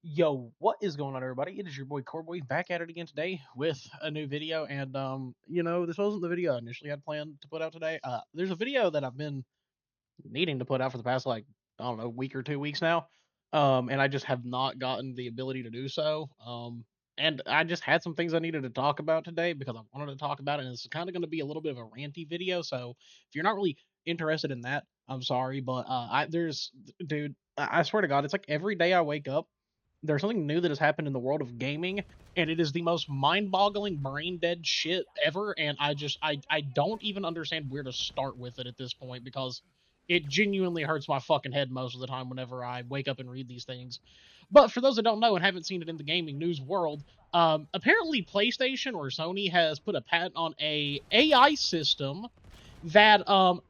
Yo, what is going on, everybody? It is your boy Corboy back at it again today with a new video. And this wasn't the video I initially had planned to put out today. There's a video that I've been needing to put out for the past I don't know, week or 2 weeks now. And I just have not gotten the ability to do so. And I just had some things I needed to talk about today because I wanted to talk about it, and it's kind of going to be a little bit of a ranty video. So if you're not really interested in that, I'm sorry, but dude, I swear to God, it's like every day I wake up there's something new that has happened in the world of gaming, and it is the most mind-boggling, brain-dead shit ever. And I don't even understand where to start with it at this point because it genuinely hurts my fucking head most of the time whenever I wake up and read these things. But for those that don't know and haven't seen it in the gaming news world, apparently PlayStation or Sony has put a patent on a AI system that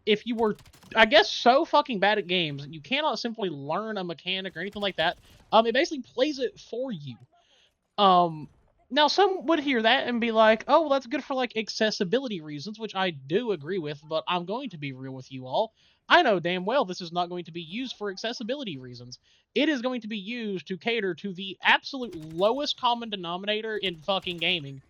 if you were, I guess, so fucking bad at games you cannot simply learn a mechanic or anything like that, it basically plays it for you. um Now some would hear that and be like, oh well, that's good for like accessibility reasons, which I do agree with, but I'm going to be real with you all. I know damn well this is not going to be used for accessibility reasons. It is going to be used to cater to the absolute lowest common denominator in fucking gaming,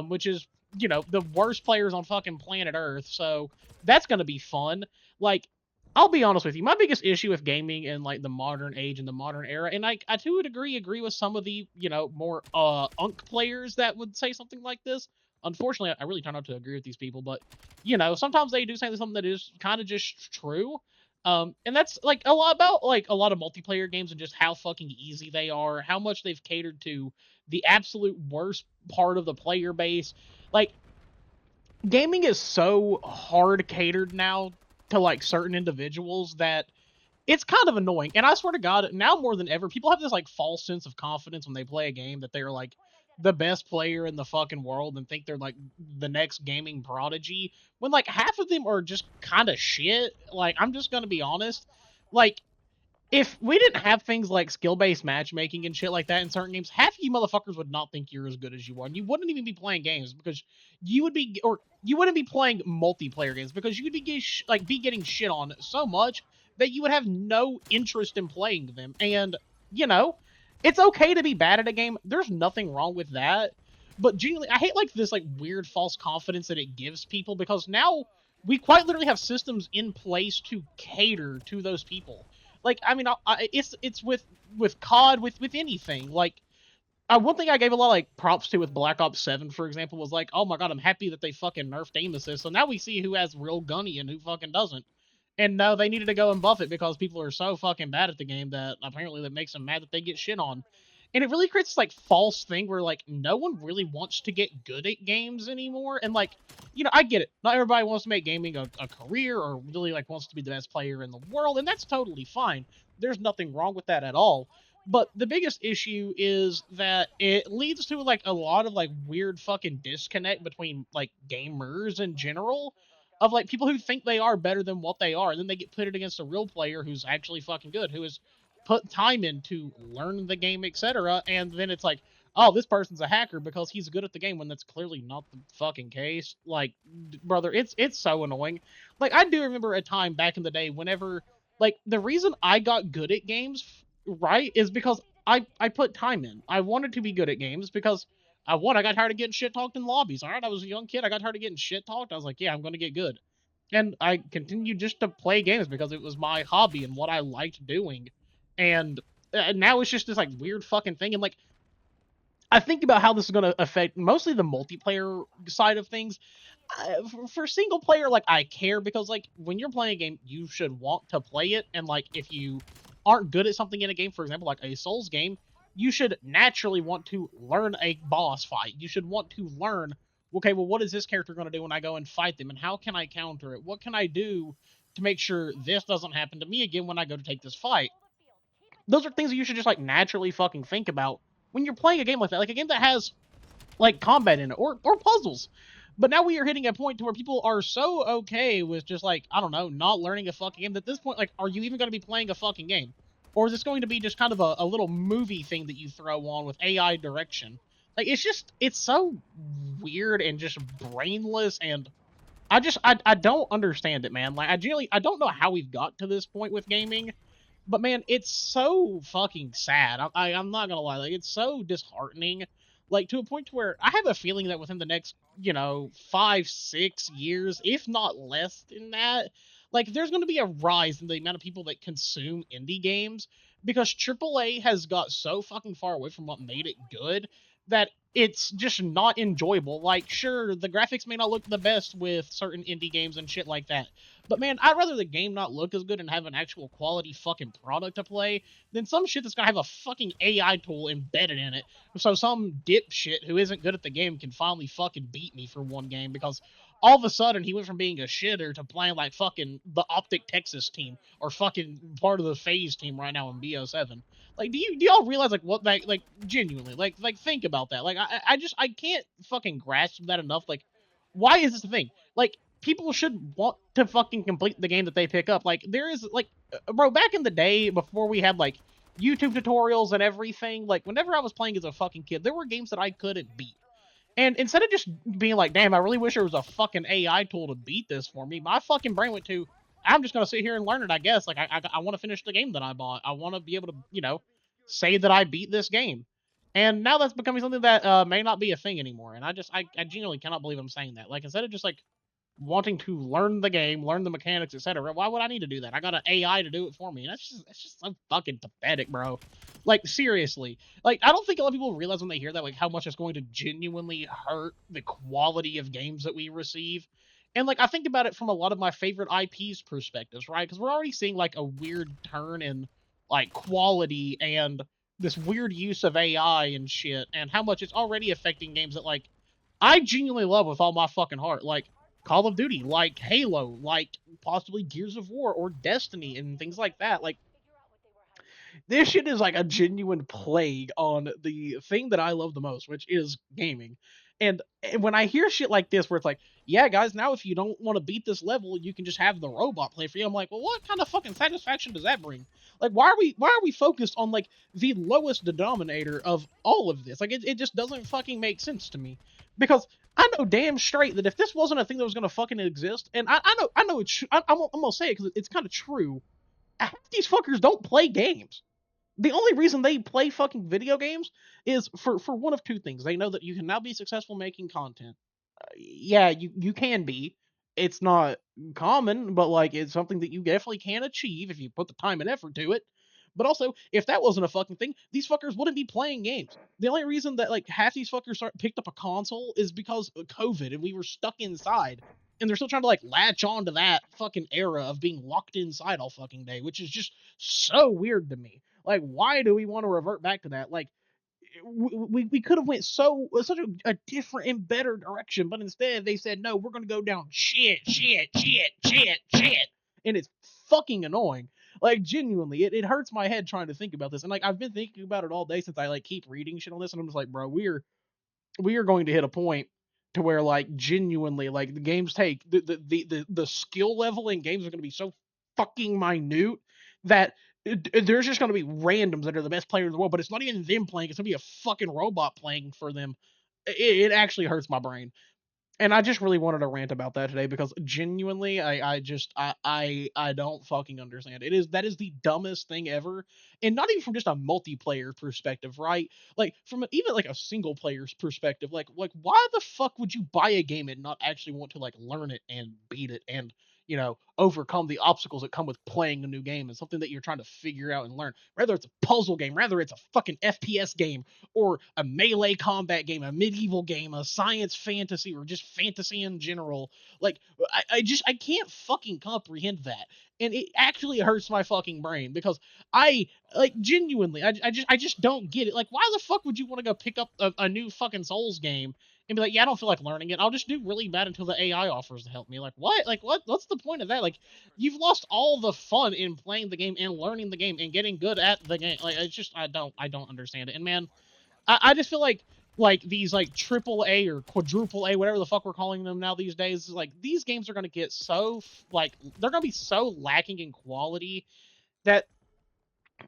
which is, the worst players on fucking planet Earth. So that's going to be fun. Like, I'll be honest with you. My biggest issue with gaming in like the modern age and the modern era, and I to a degree agree with some of the more unk players that would say something like this. Unfortunately, I really try not to agree with these people, but sometimes they do say something that is kind of just true. And that's like a lot about like a lot of multiplayer games and just how fucking easy they are, how much they've catered to the absolute worst part of the player base. Like, gaming is so hard catered now to like certain individuals that it's kind of annoying. And I swear to God, now more than ever, people have this like false sense of confidence when they play a game that they're like the best player in the fucking world and think they're like the next gaming prodigy, when like half of them are just kind of shit. Like, I'm just gonna be honest. Like, if we didn't have things like skill-based matchmaking and shit like that in certain games, half of you motherfuckers would not think you're as good as you are. And you wouldn't even be playing games because you wouldn't be playing multiplayer games because you would be getting shit on so much that you would have no interest in playing them. And you know, it's okay to be bad at a game. There's nothing wrong with that. But genuinely, I hate like this like weird false confidence that it gives people, because now we quite literally have systems in place to cater to those people. Like, I mean, it's with COD, with anything. Like, one thing I gave a lot of like props to with Black Ops 7, for example, was like, oh my god, I'm happy that they fucking nerfed aim assist. So now we see who has real gunny and who fucking doesn't. And no, they needed to go and buff it because people are so fucking bad at the game that apparently that makes them mad that they get shit on. And it really creates this like false thing where like no one really wants to get good at games anymore. And like, I get it. Not everybody wants to make gaming a career or really like wants to be the best player in the world, and that's totally fine. There's nothing wrong with that at all. But the biggest issue is that it leads to like a lot of like weird fucking disconnect between like gamers in general, of like people who think they are better than what they are, and then they get pitted against a real player who's actually fucking good, who has put time in to learn the game, etc. And then it's like, oh, this person's a hacker because he's good at the game, when that's clearly not the fucking case. Like, brother, it's so annoying. Like, I do remember a time back in the day whenever, like, the reason I got good at games, right, is because I put time in. I wanted to be good at games because I got tired of getting shit talked in lobbies. All right, I was a young kid. I got tired of getting shit talked. I was like, yeah, I'm going to get good. And I continued just to play games because it was my hobby and what I liked doing. And now it's just this like weird fucking thing. And like, I think about how this is going to affect mostly the multiplayer side of things. For single player, like, I care because like when you're playing a game, you should want to play it. And like, if you aren't good at something in a game, for example, like a Souls game, you should naturally want to learn a boss fight. You should want to learn, okay, well, what is this character going to do when I go and fight them, and how can I counter it? What can I do to make sure this doesn't happen to me again when I go to take this fight? Those are things that you should just like naturally fucking think about when you're playing a game like that, like a game that has like combat in it, or puzzles. But now we are hitting a point to where people are so okay with just like, I don't know, not learning a fucking game, that at this point, like, are you even going to be playing a fucking game? Or is this going to be just kind of a little movie thing that you throw on with AI direction? Like, it's so weird and just brainless, and I don't understand it, man. Like, I don't know how we've got to this point with gaming. But man, it's so fucking sad. I'm not gonna lie, like it's so disheartening, like to a point to where I have a feeling that within the next 5-6 years, if not less than that, like there's going to be a rise in the amount of people that consume indie games because AAA has got so fucking far away from what made it good that it's just not enjoyable. Like, sure, the graphics may not look the best with certain indie games and shit like that, but man, I'd rather the game not look as good and have an actual quality fucking product to play than some shit that's gonna have a fucking AI tool embedded in it. So some dipshit who isn't good at the game can finally fucking beat me for one game because all of a sudden he went from being a shitter to playing like fucking the Optic Texas team or fucking part of the FaZe team right now in BO7. Like, do y'all realize like what that like genuinely like think about that? Like, I can't fucking grasp that enough. Like, why is this a thing? Like, people should want to fucking complete the game that they pick up. Like, there is like, bro, back in the day before we had like YouTube tutorials and everything, like whenever I was playing as a fucking kid, there were games that I couldn't beat. And instead of just being like, damn, I really wish there was a fucking AI tool to beat this for me, my fucking brain went to, I'm just gonna sit here and learn it, I guess. Like, I want to finish the game that I bought. I want to be able to, say that I beat this game. And now that's becoming something that may not be a thing anymore. And I genuinely cannot believe I'm saying that. Like, instead of just like wanting to learn the game, learn the mechanics, etc. Why would I need to do that? I got an AI to do it for me. And that's just so fucking pathetic, bro. Like, seriously. Like, I don't think a lot of people realize when they hear that, like, how much it's going to genuinely hurt the quality of games that we receive. And, like, I think about it from a lot of my favorite IPs perspectives, right? Because we're already seeing, like, a weird turn in, like, quality and this weird use of AI and shit, and how much it's already affecting games that, like, I genuinely love with all my fucking heart. Like, Call of Duty, like Halo, like possibly Gears of War or Destiny and things like that. Like, this shit is like a genuine plague on the thing that I love the most, which is gaming. And when I hear shit like this, where it's like, yeah, guys, now if you don't want to beat this level, you can just have the robot play for you. I'm like, well, what kind of fucking satisfaction does that bring? Like, why are we focused on like the lowest denominator of all of this? Like, it just doesn't fucking make sense to me because I know damn straight that if this wasn't a thing that was gonna fucking exist, and I know it's I'm gonna say it because it's kind of true. Half these fuckers don't play games. The only reason they play fucking video games is for one of two things. They know that you can now be successful making content. Yeah, you can be. It's not common, but like it's something that you definitely can achieve if you put the time and effort to it. But also, if that wasn't a fucking thing, these fuckers wouldn't be playing games. The only reason that like half these fuckers picked up a console is because of COVID and we were stuck inside. And they're still trying to like latch on to that fucking era of being locked inside all fucking day, which is just so weird to me. Like, why do we want to revert back to that? Like, we could have went such a different and better direction, but instead they said no, we're gonna go down shit, and it's fucking annoying. Like, genuinely, it hurts my head trying to think about this, and like I've been thinking about it all day since I like keep reading shit on this, and I'm just like, bro, we are going to hit a point to where like genuinely like the games take the skill level in games are going to be so fucking minute that there's just going to be randoms that are the best players in the world, but it's not even them playing, it's going to be a fucking robot playing for them. It actually hurts my brain. And I just really wanted to rant about that today because genuinely I don't fucking understand. That is the dumbest thing ever. And not even from just a multiplayer perspective, right? Like from even like a single player's perspective, like why the fuck would you buy a game and not actually want to like learn it and beat it and overcome the obstacles that come with playing a new game and something that you're trying to figure out and learn. Whether it's a puzzle game, whether it's a fucking FPS game, or a melee combat game, a medieval game, a science fantasy, or just fantasy in general. Like, I can't fucking comprehend that. And it actually hurts my fucking brain because I, like, genuinely, I just don't get it. Like, why the fuck would you want to go pick up a new fucking Souls game and be like, yeah, I don't feel like learning it. I'll just do really bad until the AI offers to help me. Like, what? Like, what's the point of that? Like, you've lost all the fun in playing the game and learning the game and getting good at the game. Like, it's just I don't understand it. And man, I just feel like these like triple A or quadruple A, whatever the fuck we're calling them now these days, like these games are gonna get so like they're gonna be so lacking in quality that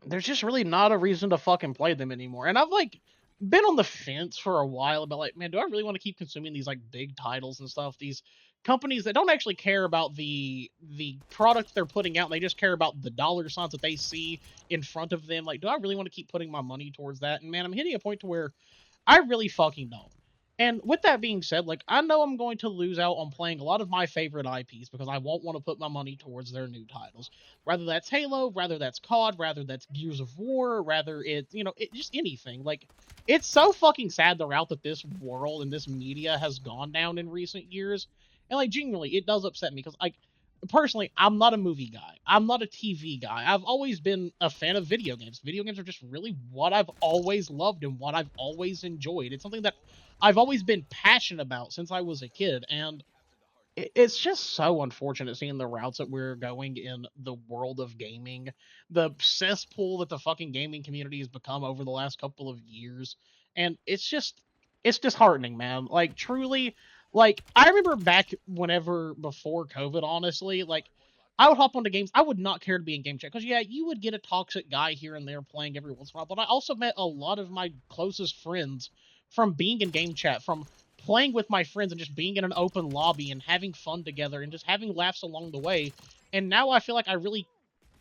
there's just really not a reason to fucking play them anymore. And I've like been on the fence for a while about like, man, do I really want to keep consuming these like big titles and stuff? These companies that don't actually care about the product they're putting out. They just care about the dollar signs that they see in front of them. Like, do I really want to keep putting my money towards that? And man, I'm hitting a point to where I really fucking don't. And with that being said, like, I know I'm going to lose out on playing a lot of my favorite IPs because I won't want to put my money towards their new titles. Rather that's Halo, rather that's COD, rather that's Gears of War, rather it's, just anything. Like, it's so fucking sad the route that this world and this media has gone down in recent years. And, like, genuinely, it does upset me because, like, personally, I'm not a movie guy. I'm not a TV guy. I've always been a fan of video games. Video games are just really what I've always loved and what I've always enjoyed. It's something that I've always been passionate about since I was a kid, and it's just so unfortunate seeing the routes that we're going in the world of gaming, the cesspool that the fucking gaming community has become over the last couple of years, and it's disheartening, man. Like, truly, like, I remember back whenever before COVID, honestly, like, I would hop onto games. I would not care to be in game chat because, yeah, you would get a toxic guy here and there playing every once in a while. But I also met a lot of my closest friends from being in game chat, from playing with my friends and just being in an open lobby and having fun together and just having laughs along the way. And now I feel like I really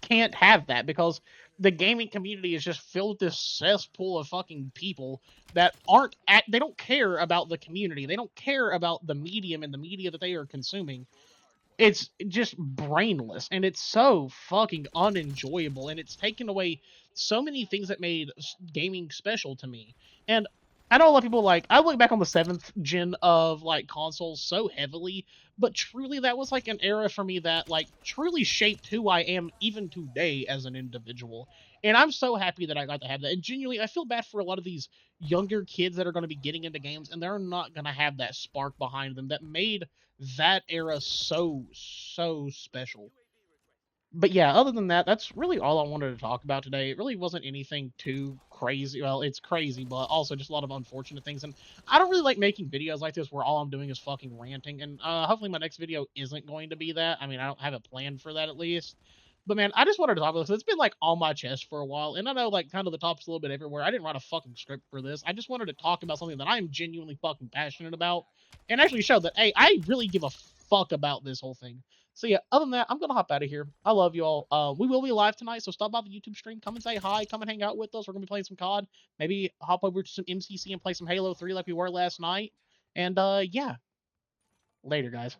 can't have that because the gaming community is just filled with this cesspool of fucking people that they don't care about the community. They don't care about the medium and the media that they are consuming. It's just brainless and it's so fucking unenjoyable, and it's taken away so many things that made gaming special to me. And I know a lot of people, like, I look back on the 7th gen of like consoles so heavily, but truly that was like an era for me that like truly shaped who I am even today as an individual. And I'm so happy that I got to have that. And genuinely, I feel bad for a lot of these younger kids that are going to be getting into games and they're not going to have that spark behind them that made that era so special. But yeah, other than that, that's really all I wanted to talk about today. It really wasn't anything too crazy. Well, it's crazy, but also just a lot of unfortunate things. And I don't really like making videos like this where all I'm doing is fucking ranting. And hopefully my next video isn't going to be that. I mean, I don't have a plan for that at least. But man, I just wanted to talk about this. It's been like on my chest for a while, and I know like kind of the top's a little bit everywhere. I didn't write a fucking script for this. I just wanted to talk about something that I'm genuinely fucking passionate about, and actually show that hey, I really give a fuck about this whole thing. So yeah, other than that, I'm gonna hop out of here. I love you all. We will be live tonight, so stop by the YouTube stream. Come and say hi. Come and hang out with us. We're gonna be playing some COD. Maybe hop over to some MCC and play some Halo 3 like we were last night. And yeah, later, guys.